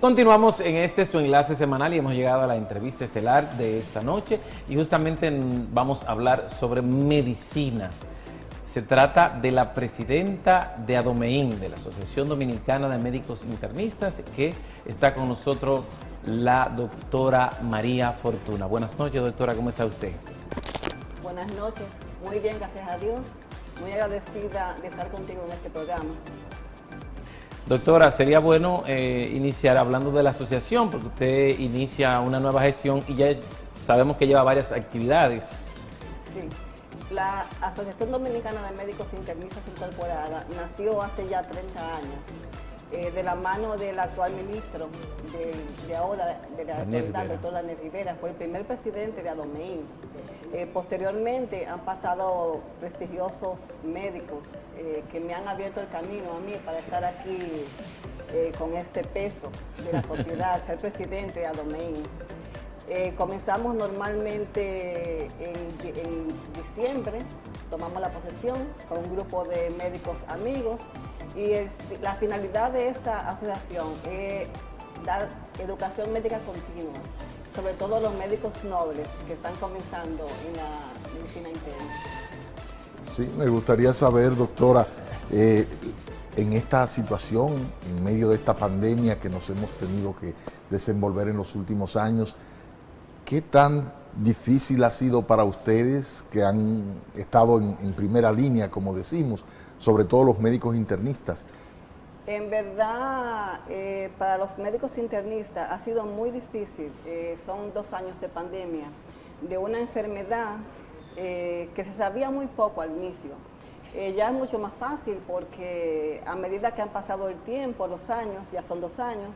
Continuamos en este su enlace semanal y hemos llegado a la entrevista estelar de esta noche y justamente vamos a hablar sobre medicina. Se trata de la presidenta de ADOMEIN, de la Asociación Dominicana de Médicos Internistas, que está con nosotros la doctora María Fortuna. Buenas noches, doctora, ¿cómo está usted? Buenas noches, muy bien, gracias a Dios. Muy agradecida de estar contigo en este programa. Doctora, sería bueno iniciar hablando de la asociación, porque usted inicia una nueva gestión y ya sabemos que lleva varias actividades. Sí, la Asociación Dominicana de Médicos Internistas Incorporada nació hace ya 30 años, de la mano del actual ministro de ahora, de la actualidad, doctor Daniel Rivera, fue el primer presidente de ADOMEIN. Posteriormente han pasado prestigiosos médicos que me han abierto el camino a mí para estar aquí con este peso de la sociedad, ser presidente de ADOMEIN. Comenzamos normalmente en diciembre, tomamos la posesión con un grupo de médicos amigos y la finalidad de esta asociación es dar educación médica continua, sobre todo los médicos nobles que están comenzando en la medicina interna. Sí, me gustaría saber, doctora, en esta situación, en medio de esta pandemia que nos hemos tenido que desenvolver en los últimos años, ¿qué tan difícil ha sido para ustedes que han estado en primera línea, como decimos, sobre todo los médicos internistas? En verdad, para los médicos internistas ha sido muy difícil. Son 2 años de pandemia, de una enfermedad que se sabía muy poco al inicio. Ya es mucho más fácil porque a medida que han pasado el tiempo, los años, ya son 2 años,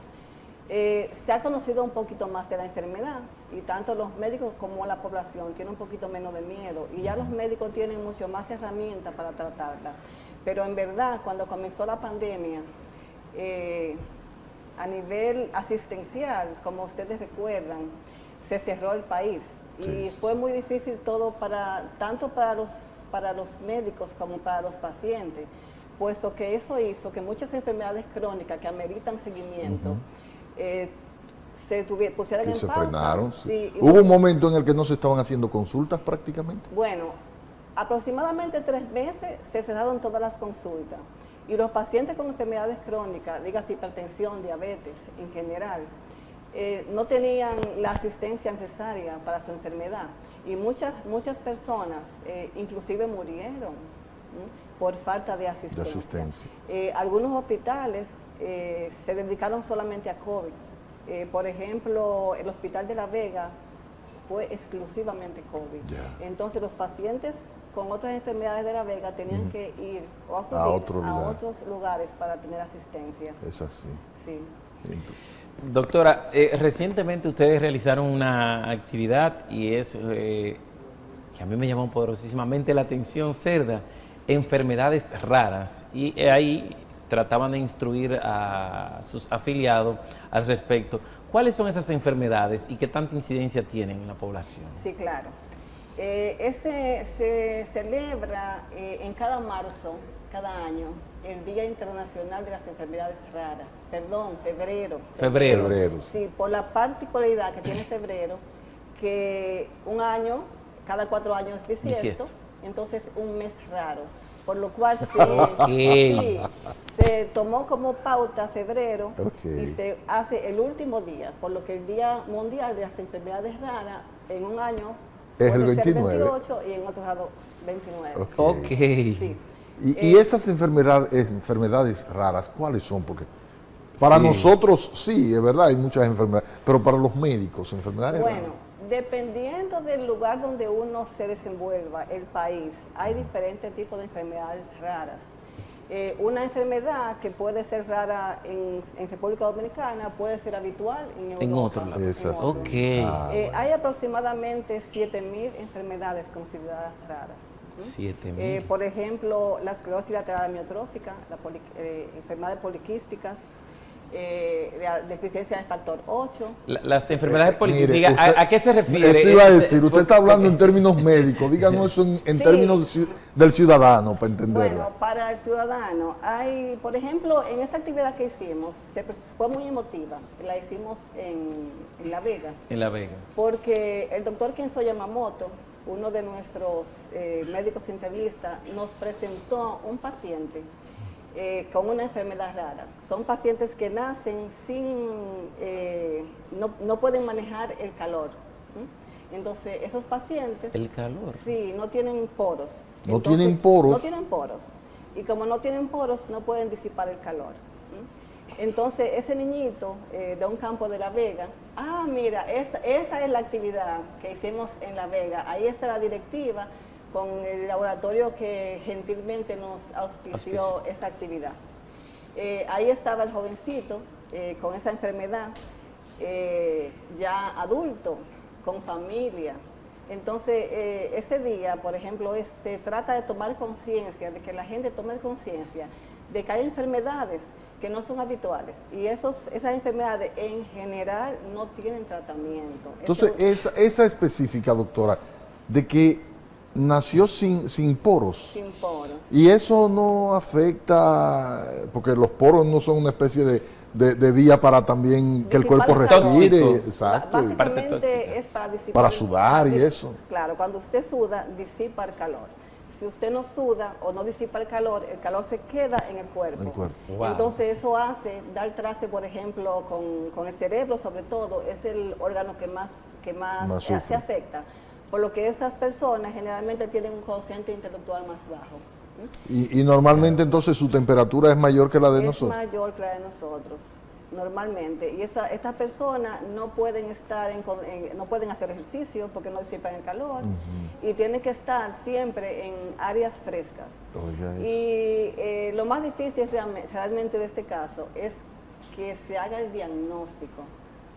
se ha conocido un poquito más de la enfermedad y tanto los médicos como la población tienen un poquito menos de miedo y ya los médicos tienen mucho más herramientas para tratarla. Pero en verdad, cuando comenzó la pandemia, a nivel asistencial, como ustedes recuerdan, se cerró el país y fue muy difícil todo tanto para los médicos como para los pacientes, puesto que eso hizo que muchas enfermedades crónicas que ameritan seguimiento pusieran en pausa. Frenaron, sí. Sí, ¿Hubo un momento en el que no se estaban haciendo consultas prácticamente? Bueno, aproximadamente 3 meses se cerraron todas las consultas y los pacientes con enfermedades crónicas, dígase hipertensión, diabetes en general, no tenían la asistencia necesaria para su enfermedad y muchas personas inclusive murieron por falta de asistencia. Algunos hospitales se dedicaron solamente a COVID. Por ejemplo, el Hospital de La Vega fue exclusivamente COVID. Entonces los pacientes con otras enfermedades de La Vega tenían que ir o acudir a otros lugares para tener asistencia. Es así. Sí. Doctora, recientemente ustedes realizaron una actividad y es que a mí me llamó poderosísimamente la atención, Cerda, enfermedades raras, y ahí trataban de instruir a sus afiliados al respecto. ¿Cuáles son esas enfermedades y qué tanta incidencia tienen en la población? Sí, claro. Se celebra en cada marzo, cada año, el Día Internacional de las Enfermedades Raras. Perdón, febrero. Febrero. Sí, por la particularidad que tiene febrero, que un año, cada 4 años es bisiesto, entonces un mes raro. Por lo cual se tomó como pauta febrero y se hace el último día, por lo que el Día Mundial de las Enfermedades Raras en un año es el puede 29. ser 28 y en otro lado 29. Sí. ¿Y esas enfermedades raras, cuáles son? Porque para nosotros sí, es verdad, hay muchas enfermedades, pero para los médicos, enfermedades raras. Dependiendo del lugar donde uno se desenvuelva, el país, hay diferentes tipos de enfermedades raras. Una enfermedad que puede ser rara en República Dominicana puede ser habitual en Europa. En otro lado. Hay aproximadamente 7.000 enfermedades consideradas raras. 7.000. Por ejemplo, la esclerosis lateral amiotrófica, enfermedades poliquísticas, la deficiencia de factor 8. Las enfermedades Mire, políticas, usted- ¿a qué se refiere? Eso iba a decir, usted está hablando en términos médicos, díganos eso en Sí. términos del ciudadano, para entenderla. Bueno, para el ciudadano, hay, por ejemplo, en esa actividad que hicimos, fue muy emotiva, la hicimos en La Vega, En La Vega. porque el doctor Kenzo Yamamoto, uno de nuestros médicos internistas, nos presentó un paciente con una enfermedad rara. Son pacientes que nacen no pueden manejar el calor. Entonces, esos pacientes... El calor. Sí, no tienen poros. No tienen poros. No tienen poros. Y como no tienen poros, no pueden disipar el calor. Entonces, ese niñito de un campo de La Vega, mira, esa es la actividad que hicimos en La Vega. Ahí está la directiva con el laboratorio que gentilmente nos auspició esa actividad. Ahí estaba el jovencito con esa enfermedad, ya adulto, con familia. Entonces, ese día, por ejemplo, se trata de tomar conciencia, de que la gente tome conciencia de que hay enfermedades que no son habituales y esas enfermedades en general no tienen tratamiento. Entonces, esa específica, doctora, de que nació sin poros. Sin poros. Y eso no afecta, porque los poros no son una especie de vía para también que el Disipar cuerpo el calor. respire. Tóxico. Exacto. Parte tóxica. Básicamente es para disipar. Para sudar y eso. Claro, cuando usted suda, disipa el calor. Si usted no suda o no disipa el calor se queda en el cuerpo. El cuerpo. Wow. Entonces eso hace dar traste, por ejemplo, con el cerebro, sobre todo, es el órgano que más se sufre. afecta. Por lo que estas personas generalmente tienen un cociente intelectual más bajo. Y normalmente entonces su temperatura es mayor que la de nosotros. Es mayor que la de nosotros, normalmente. Y estas personas no pueden no pueden hacer ejercicio porque no disipan el calor. Y tienen que estar siempre en áreas frescas. Oiga eso. Y lo más difícil realmente de este caso es que se haga el diagnóstico,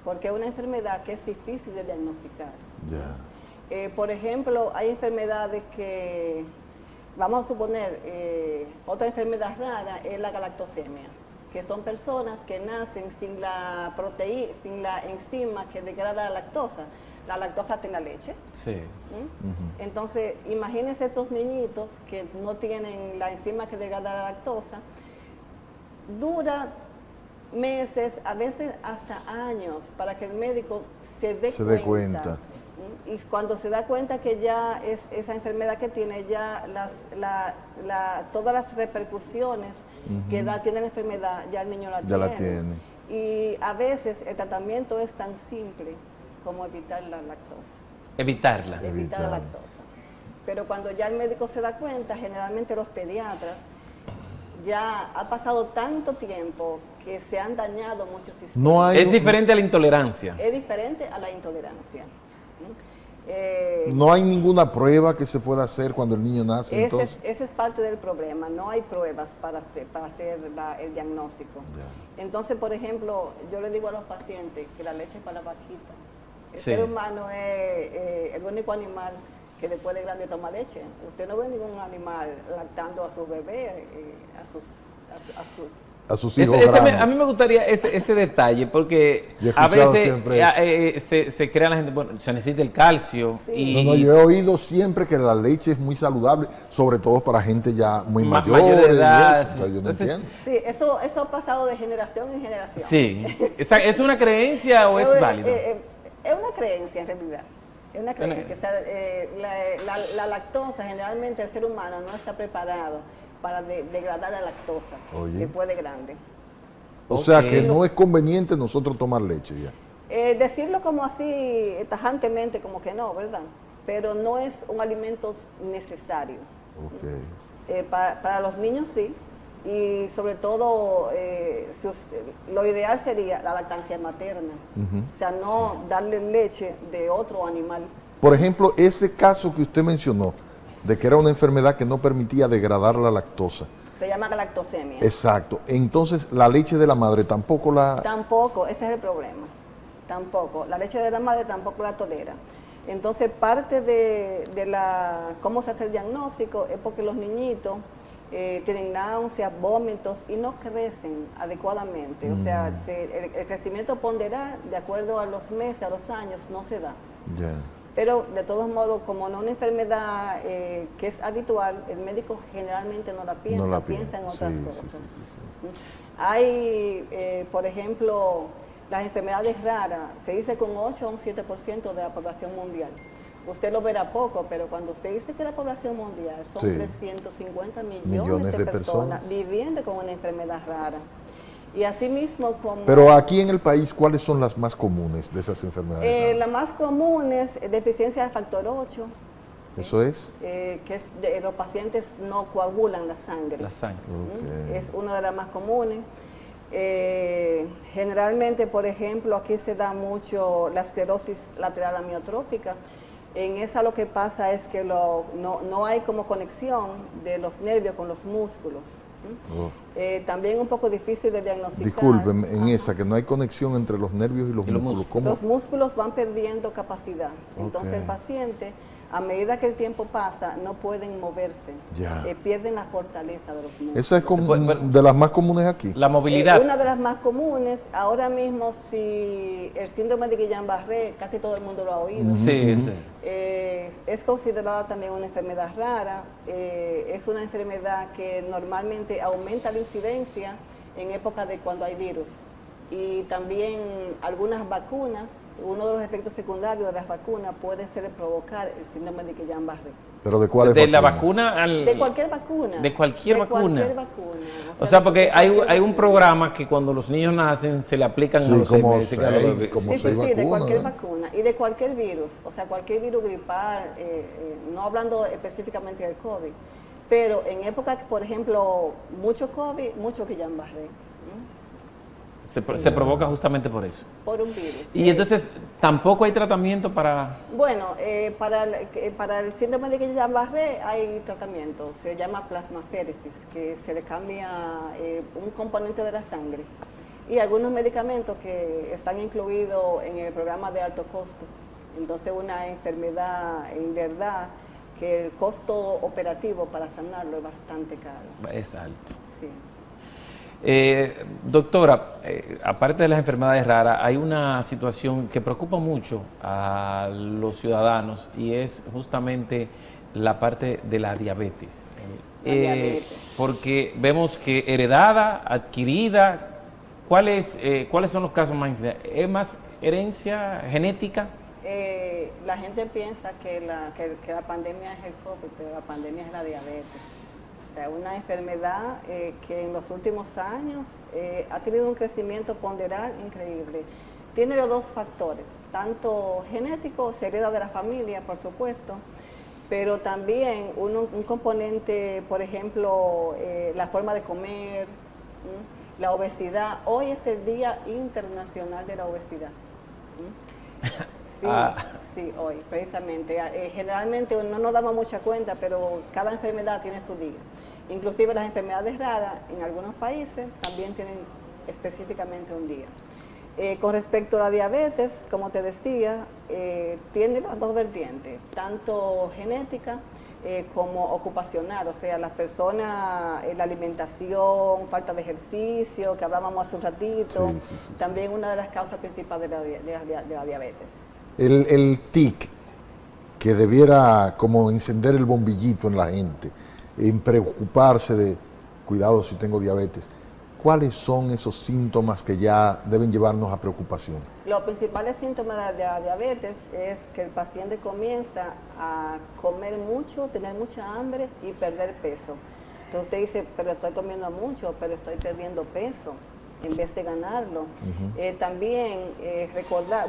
porque es una enfermedad que es difícil de diagnosticar. Ya. Por ejemplo, hay enfermedades que, vamos a suponer, otra enfermedad rara es la galactosemia, que son personas que nacen sin la enzima que degrada la lactosa. La lactosa está en la leche. Sí. Entonces, imagínense estos niñitos que no tienen la enzima que degrada la lactosa. Dura meses, a veces hasta años, para que el médico se dé cuenta. Y cuando se da cuenta que ya es esa enfermedad que tiene, ya todas las repercusiones que tiene la enfermedad, ya el niño la tiene. Y a veces el tratamiento es tan simple como evitar la lactosa. Evitarla. Evitar la lactosa. Pero cuando ya el médico se da cuenta, generalmente los pediatras, ya ha pasado tanto tiempo que se han dañado muchos sistemas. Es diferente a la intolerancia. Es diferente a la intolerancia. No hay ninguna prueba que se pueda hacer cuando el niño nace. Ese es parte del problema. No hay pruebas para hacer el diagnóstico. Ya. Entonces, por ejemplo, yo le digo a los pacientes que la leche es para la vaquita. El Sí. ser humano es el único animal que después de grande toma leche. Usted no ve ningún animal lactando a su bebé, A sus hijos grandes. A mí me gustaría ese detalle, porque Yo he a escuchado veces siempre se crea la gente, bueno, se necesita el calcio. Sí. Y No, yo he oído siempre que la leche es muy saludable, sobre todo para gente ya muy mayor mayor de edad. y eso. Entonces, yo no Entonces, entiendo. Sí, eso ha pasado de generación en generación. Sí. ¿Es una creencia o es válido? Es una creencia en realidad. Es una creencia. O sea, la lactosa, generalmente el ser humano no está preparado para degradar la lactosa después de grande. O sea que no es conveniente nosotros tomar leche ya. Decirlo como así, tajantemente, como que no, ¿verdad? Pero no es un alimento necesario. Okay. Para los niños sí, y sobre todo lo ideal sería la lactancia materna, o sea, no darle leche de otro animal. Por ejemplo, ese caso que usted mencionó, de que era una enfermedad que no permitía degradar la lactosa. Se llama galactosemia. Exacto. Entonces, la leche de la madre tampoco la... Tampoco, ese es el problema. Tampoco. La leche de la madre tampoco la tolera. Entonces, parte de cómo se hace el diagnóstico es porque los niñitos tienen náuseas, vómitos y no crecen adecuadamente. O sea, el crecimiento ponderal, de acuerdo a los meses, a los años, no se da. Ya. Pero de todos modos, como no es una enfermedad que es habitual, el médico generalmente no la piensa, piensa en otras cosas. Sí. Hay, por ejemplo, las enfermedades raras, se dice con 8 a un 7% de la población mundial. Usted lo verá poco, pero cuando usted dice que la población mundial son 350 millones de personas viviendo con una enfermedad rara. Y asimismo como... Pero aquí en el país, ¿cuáles son las más comunes de esas enfermedades? La más común es deficiencia de factor 8. ¿Eso es? Que es los pacientes no coagulan la sangre. La sangre. Okay. Es una de las más comunes. Generalmente, por ejemplo, aquí se da mucho la esclerosis lateral amiotrófica. En esa lo que pasa es que no hay como conexión de los nervios con los músculos. También un poco difícil de diagnosticar. Disculpen, en esa, que no hay conexión entre los nervios y los músculos. ¿Cómo? Los músculos van perdiendo capacidad. Entonces el paciente, a medida que el tiempo pasa, no pueden moverse. Pierden la fortaleza de los músculos. ¿Esa es de las más comunes aquí? La movilidad. Una de las más comunes. Ahora mismo, si el síndrome de Guillain-Barré, casi todo el mundo lo ha oído. Sí. Es considerada también una enfermedad rara. Es una enfermedad que normalmente aumenta la incidencia en época de cuando hay virus. Y también algunas vacunas, uno de los efectos secundarios de las vacunas puede ser provocar el síndrome de Guillain-Barré. ¿Pero de cuál es? ¿De la vacuna? De cualquier vacuna. De cualquier vacuna. Cualquier vacuna. O sea, porque hay un programa que cuando los niños nacen se le aplican a los 6 meses. Sí, de cualquier vacuna y de cualquier virus. O sea, cualquier virus gripal, no hablando específicamente del COVID, pero en épocas, por ejemplo, mucho COVID, mucho Guillain-Barré. Se provoca justamente por eso. Por un virus. Y entonces, ¿tampoco hay tratamiento para...? Bueno, para el síndrome de Guillain-Barré hay tratamiento. Se llama plasmaféresis, que se le cambia un componente de la sangre. Y algunos medicamentos que están incluidos en el programa de alto costo. Entonces, una enfermedad, en verdad, que el costo operativo para sanarlo es bastante caro. Es alto. Sí. Doctora, aparte de las enfermedades raras, hay una situación que preocupa mucho a los ciudadanos y es justamente la parte de la diabetes. Porque vemos que heredada, adquirida, ¿cuáles son los casos más incidentes? ¿Es más herencia genética? La gente piensa que la pandemia es el COVID, pero la pandemia es la diabetes. O sea, una enfermedad que en los últimos años ha tenido un crecimiento ponderal increíble. Tiene los dos factores, tanto genético, se hereda de la familia, por supuesto, pero también un componente, por ejemplo, la forma de comer, la obesidad. Hoy es el Día Internacional de la Obesidad. Sí, hoy, precisamente. Generalmente no nos damos mucha cuenta, pero cada enfermedad tiene su día. Inclusive las enfermedades raras en algunos países también tienen específicamente un día. Con respecto a la diabetes, como te decía, tiene las dos vertientes, tanto genética como ocupacional, o sea, las personas, la alimentación, falta de ejercicio, que hablábamos hace un ratito, también una de las causas principales de la diabetes. El TIC, que debiera como encender el bombillito en la gente, en preocuparse de, cuidado si tengo diabetes, ¿cuáles son esos síntomas que ya deben llevarnos a preocupación? Los principales síntomas de la diabetes es que el paciente comienza a comer mucho, tener mucha hambre y perder peso. Entonces usted dice, pero estoy comiendo mucho, pero estoy perdiendo peso en vez de ganarlo. También recordar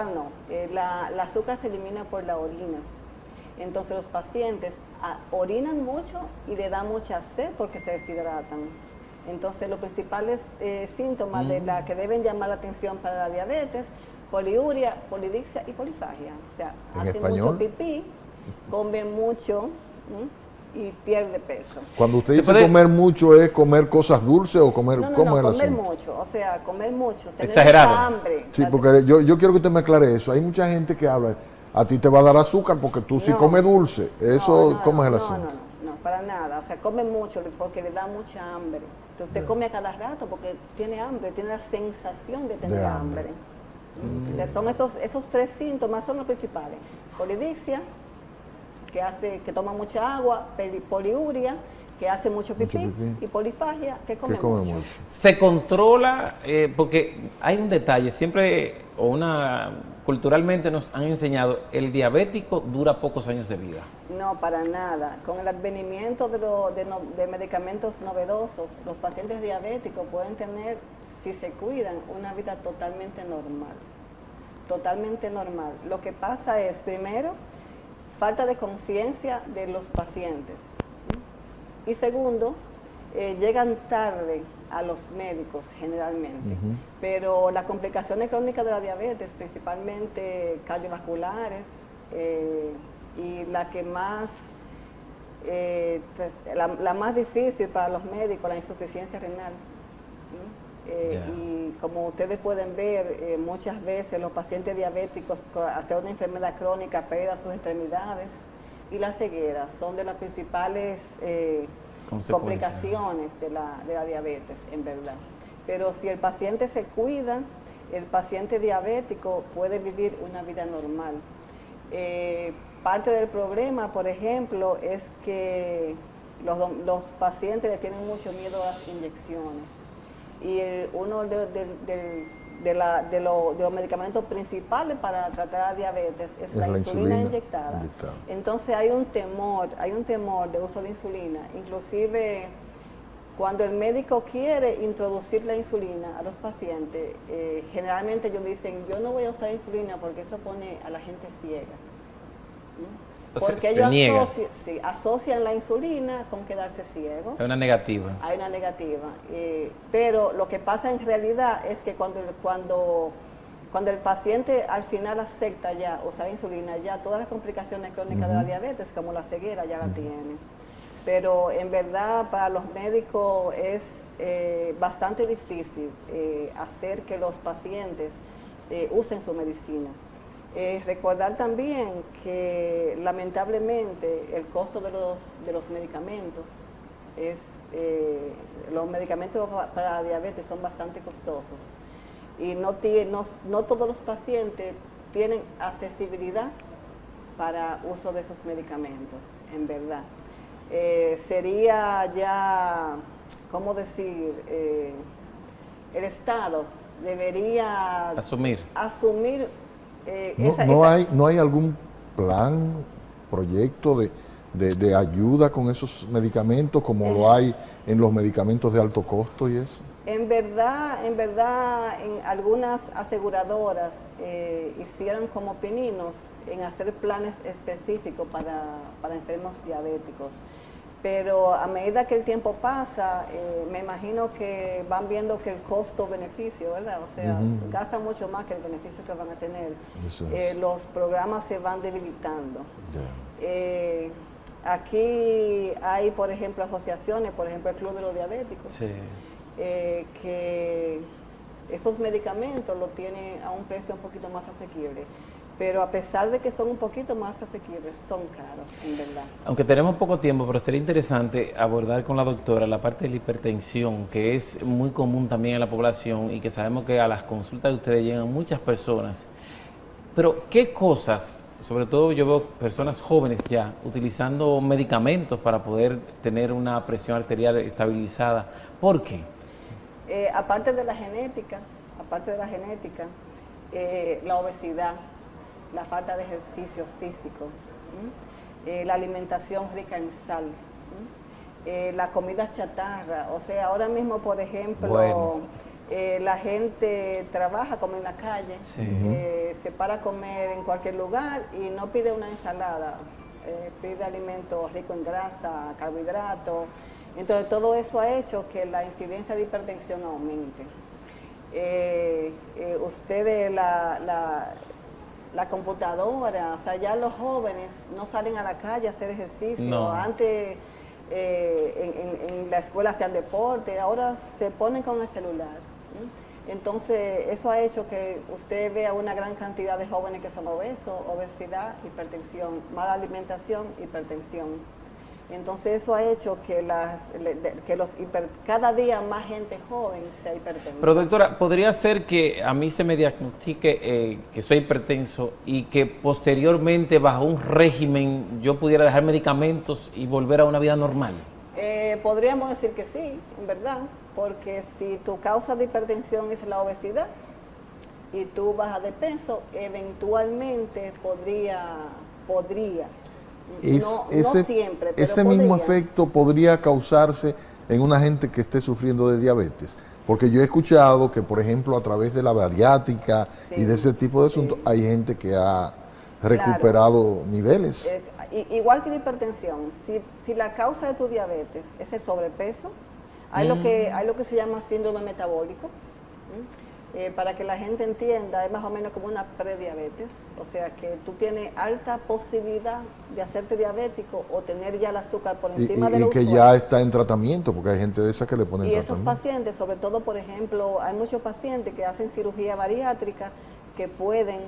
no, el azúcar se elimina por la orina. Entonces los pacientes orinan mucho y le da mucha sed porque se deshidratan. Entonces los principales síntomas de la que deben llamar la atención para la diabetes, poliuria, polidipsia y polifagia. O sea, hacen mucho pipí, comen mucho y pierde peso. Cuando usted dice comer mucho, ¿es comer cosas dulces o comer? No, comer mucho, o sea, comer mucho, tener exagerado. Mucha hambre. Sí, porque yo quiero que usted me aclare eso. Hay mucha gente que habla, a ti te va a dar azúcar porque tú sí comes dulce. Eso, ¿cómo es el asunto? No, para nada. O sea, come mucho porque le da mucha hambre. Entonces usted come a cada rato porque tiene hambre, tiene la sensación de tener hambre. O sea, son esos 3 síntomas son los principales. Polidipsia, que toma mucha agua, poliuria, que hace mucho pipí, y polifagia, que come mucho. Se controla, porque hay un detalle, siempre, culturalmente nos han enseñado, el diabético dura pocos años de vida. No, para nada. Con el advenimiento de medicamentos novedosos, los pacientes diabéticos pueden tener, si se cuidan, una vida totalmente normal. Totalmente normal. Lo que pasa es, primero, falta de conciencia de los pacientes. Y segundo, llegan tarde a los médicos generalmente, pero las complicaciones crónicas de la diabetes, principalmente cardiovasculares, y la que más, la más difícil para los médicos, la insuficiencia renal. Y como ustedes pueden ver, muchas veces los pacientes diabéticos, al ser una enfermedad crónica, pierden sus extremidades, y la ceguera son de las principales complicaciones de la diabetes, en verdad. Pero si el paciente se cuida, el paciente diabético puede vivir una vida normal. Parte del problema, por ejemplo, es que los pacientes le tienen mucho miedo a las inyecciones. Y uno de los medicamentos principales para tratar la diabetes es la insulina inyectada. Entonces hay un temor de uso de insulina. Inclusive cuando el médico quiere introducir la insulina a los pacientes, generalmente ellos dicen, yo no voy a usar insulina porque eso pone a la gente ciega. Porque ellos asocian la insulina con quedarse ciego. Hay una negativa. Hay una negativa. Pero lo que pasa en realidad es que cuando el paciente al final acepta ya usar insulina, ya todas las complicaciones crónicas de la diabetes, como la ceguera, ya la tiene. Pero en verdad para los médicos es bastante difícil hacer que los pacientes usen su medicina. Recordar también que lamentablemente el costo de los medicamentos los medicamentos para la diabetes son bastante costosos y no todos los pacientes tienen accesibilidad para uso de esos medicamentos, en verdad. Sería ya, ¿cómo decir? El Estado debería asumir ¿No hay algún plan, proyecto de ayuda con esos medicamentos como lo hay en los medicamentos de alto costo y eso? En verdad, en algunas aseguradoras hicieron como pininos en hacer planes específicos para enfermos diabéticos. Pero a medida que el tiempo pasa, me imagino que van viendo que el costo-beneficio, ¿verdad? O sea, gastan mucho más que el beneficio que van a tener. Los programas se van debilitando. Aquí hay, por ejemplo, asociaciones, por ejemplo, el Club de los Diabéticos, que esos medicamentos los tienen a un precio un poquito más asequible. Pero a pesar de que son un poquito más asequibles, son caros, en verdad. Aunque tenemos poco tiempo, pero sería interesante abordar con la doctora la parte de la hipertensión, que es muy común también en la población y que sabemos que a las consultas de ustedes llegan muchas personas. Pero, ¿qué cosas, sobre todo yo veo personas jóvenes ya, utilizando medicamentos para poder tener una presión arterial estabilizada? ¿Por qué? Aparte de la genética, la obesidad, la falta de ejercicio físico, la alimentación rica en sal, la comida chatarra. O sea, ahora mismo, por ejemplo, la gente trabaja, come en la calle, se para a comer en cualquier lugar y no pide una ensalada, pide alimentos ricos en grasa, carbohidratos. Entonces, todo eso ha hecho que la incidencia de hipertensión aumente. Ustedes, la computadora, o sea, ya los jóvenes no salen a la calle a hacer ejercicio. No. Antes en la escuela hacían deporte, ahora se ponen con el celular. Entonces, eso ha hecho que usted vea una gran cantidad de jóvenes que son obesos, obesidad, hipertensión, mala alimentación, hipertensión. Entonces eso ha hecho que, cada día más gente joven sea hipertensa. Pero doctora, ¿podría ser que a mí se me diagnostique que soy hipertenso y que posteriormente bajo un régimen yo pudiera dejar medicamentos y volver a una vida normal? Podríamos decir que sí, en verdad, porque si tu causa de hipertensión es la obesidad y tú bajas de peso, eventualmente podría no siempre, pero ese mismo efecto podría causarse en una gente que esté sufriendo de diabetes, porque yo he escuchado que, por ejemplo, a través de la bariátrica y de ese tipo de asuntos, hay gente que ha recuperado niveles. Igual que la hipertensión, si la causa de tu diabetes es el sobrepeso, hay lo que se llama síndrome metabólico. Para que la gente entienda, es más o menos como una prediabetes, o sea que tú tienes alta posibilidad de hacerte diabético o tener ya el azúcar por encima de lo usual. Y que ya está en tratamiento, porque hay gente de esa que le ponen tratamiento. Y esos pacientes, sobre todo, por ejemplo, hay muchos pacientes que hacen cirugía bariátrica que pueden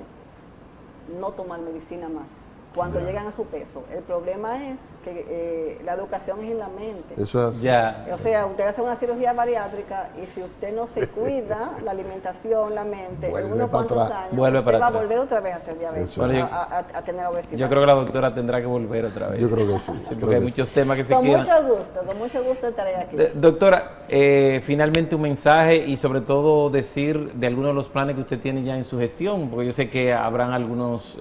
no tomar medicina más cuando llegan a su peso. El problema es que la educación es en la mente. Eso es así. O sea, usted hace una cirugía bariátrica y si usted no se cuida la alimentación, la mente, en unos cuantos años, usted va a volver otra vez a ser diabético, a tener obesidad. Yo creo que la doctora tendrá que volver otra vez. Yo creo que sí. Porque hay muchos temas que se quedan. Con mucho gusto estaré aquí. Doctora, finalmente un mensaje y sobre todo decir de algunos de los planes que usted tiene ya en su gestión, porque yo sé que habrán algunos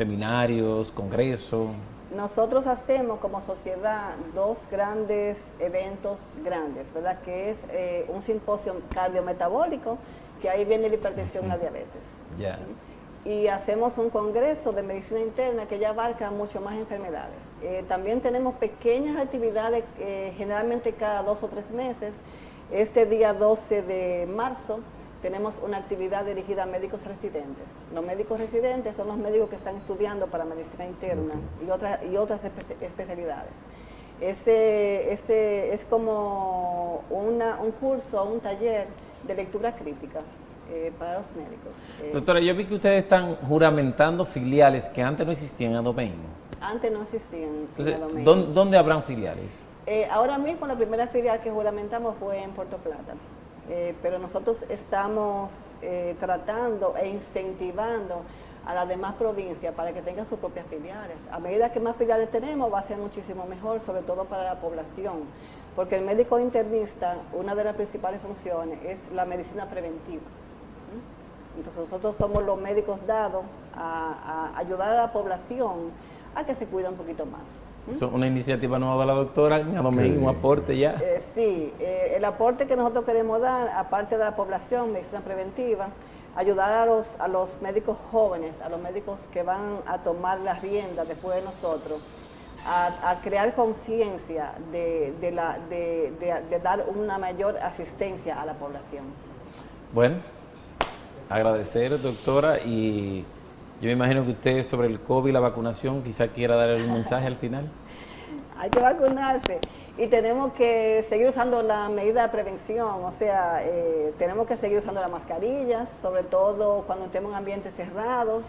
seminarios, congresos. Nosotros hacemos como sociedad dos grandes eventos grandes, ¿verdad? Que es un simposio cardiometabólico, que ahí viene la hipertensión y la diabetes. Yeah. Y hacemos un congreso de medicina interna que ya abarca mucho más enfermedades. También tenemos pequeñas actividades, generalmente cada 2 o 3 meses. Este día 12 de marzo tenemos una actividad dirigida a médicos residentes. Los médicos residentes son los médicos que están estudiando para medicina interna y otras especialidades. Ese es como un curso, un taller de lectura crítica para los médicos. Doctora, yo vi que ustedes están juramentando filiales que antes no existían en Adomain. Antes no existían. Entonces, ¿dónde habrán filiales? Ahora mismo la primera filial que juramentamos fue en Puerto Plata. Pero nosotros estamos tratando e incentivando a las demás provincias para que tengan sus propias filiales. A medida que más filiales tenemos, va a ser muchísimo mejor, sobre todo para la población, porque el médico internista, una de las principales funciones es la medicina preventiva. Entonces nosotros somos los médicos dados a ayudar a la población a que se cuide un poquito más. Es una iniciativa nueva de la doctora, en Adomain, un aporte ya. Sí, el aporte que nosotros queremos dar, aparte de la población, medicina preventiva, ayudar a los médicos jóvenes, a los médicos que van a tomar las riendas después de nosotros, a crear conciencia de dar una mayor asistencia a la población. Bueno, agradecer, doctora, y yo me imagino que usted sobre el COVID y la vacunación quizá quiera dar algún mensaje al final. Hay que vacunarse y tenemos que seguir usando la medida de prevención, o sea, tenemos que seguir usando las mascarillas, sobre todo cuando estemos en ambientes cerrados.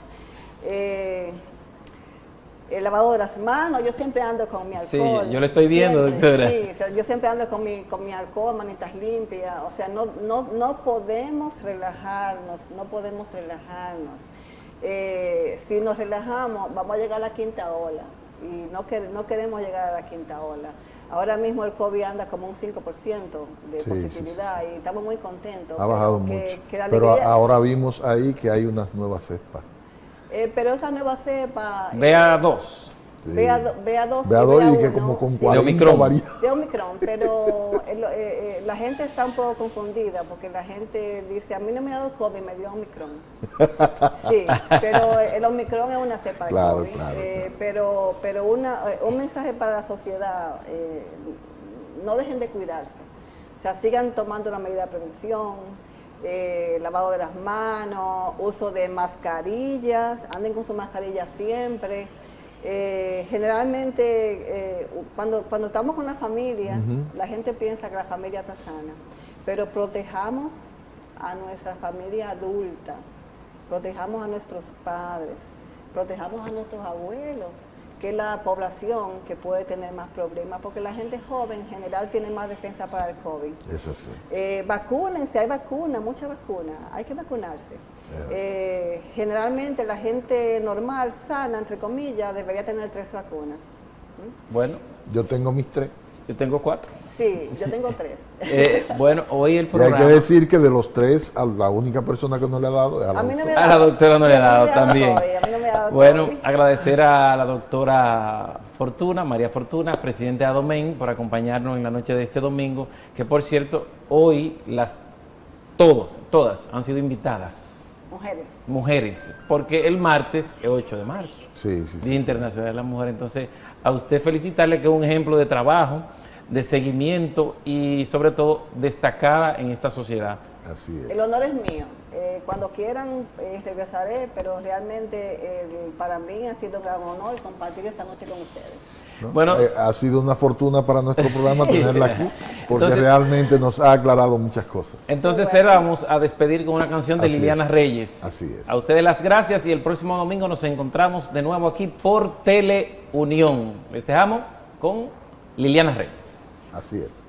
El lavado de las manos, yo siempre ando con mi alcohol. Sí, yo lo estoy viendo, doctora. Sí, yo siempre ando con mi alcohol, manitas limpias, o sea, no podemos relajarnos, si nos relajamos, vamos a llegar a la quinta ola y no queremos llegar a la quinta ola. Ahora mismo el COVID anda como un 5% de positividad y estamos muy contentos. Ha bajado mucho, pero ahora vimos ahí que hay unas nuevas cepas. Pero esa nueva cepa... BA2. Sí. BA2 y que como con 40 variantes. De Omicron, pero la gente está un poco confundida porque la gente dice, a mí no me ha dado COVID, me dio Omicron. Sí, pero el Omicron es una cepa de COVID. Claro. Pero un mensaje para la sociedad, no dejen de cuidarse. O sea, sigan tomando la medida de prevención, lavado de las manos, uso de mascarillas, anden con su mascarilla siempre. Generalmente cuando estamos con la familia, la gente piensa que la familia está sana, pero protejamos a nuestra familia adulta, protejamos a nuestros padres, protejamos a nuestros abuelos, que es la población que puede tener más problemas, porque la gente joven en general tiene más defensa para el COVID. Eso sí. Vacúnense, hay vacunas, muchas vacunas, hay que vacunarse. Generalmente la gente normal, sana, entre comillas, debería tener 3 vacunas. Bueno, Yo tengo mis 3. yo tengo 4. Sí, yo tengo 3. Bueno, hoy el Y hay programa... que decir que de los 3, a la única persona que no le ha dado es a la A mí no doctora. me A la doctora no le ha dado también. COVID, a mí no me ha dado Bueno, COVID. agradecer a la doctora Fortuna, María Fortuna, presidenta de ADOMEN, por acompañarnos en la noche de este domingo, que por cierto, hoy todas han sido invitadas, mujeres, porque el martes es 8 de marzo, Sí, sí, sí. Día Internacional de la Mujer. Entonces, a usted felicitarle, que es un ejemplo de trabajo, de seguimiento y sobre todo destacada en esta sociedad. Así es. El honor es mío. Cuando quieran regresaré, pero realmente para mí ha sido un gran honor compartir esta noche con ustedes. ¿No? Bueno, Ha sido una fortuna para nuestro programa tenerla aquí, porque Entonces, realmente nos ha aclarado muchas cosas. entonces vamos a despedir con una canción de Así Liliana es. Reyes. Así es. A ustedes las gracias y el próximo domingo nos encontramos de nuevo aquí por Teleunión. Les dejamos con Liliana Reyes. Así es.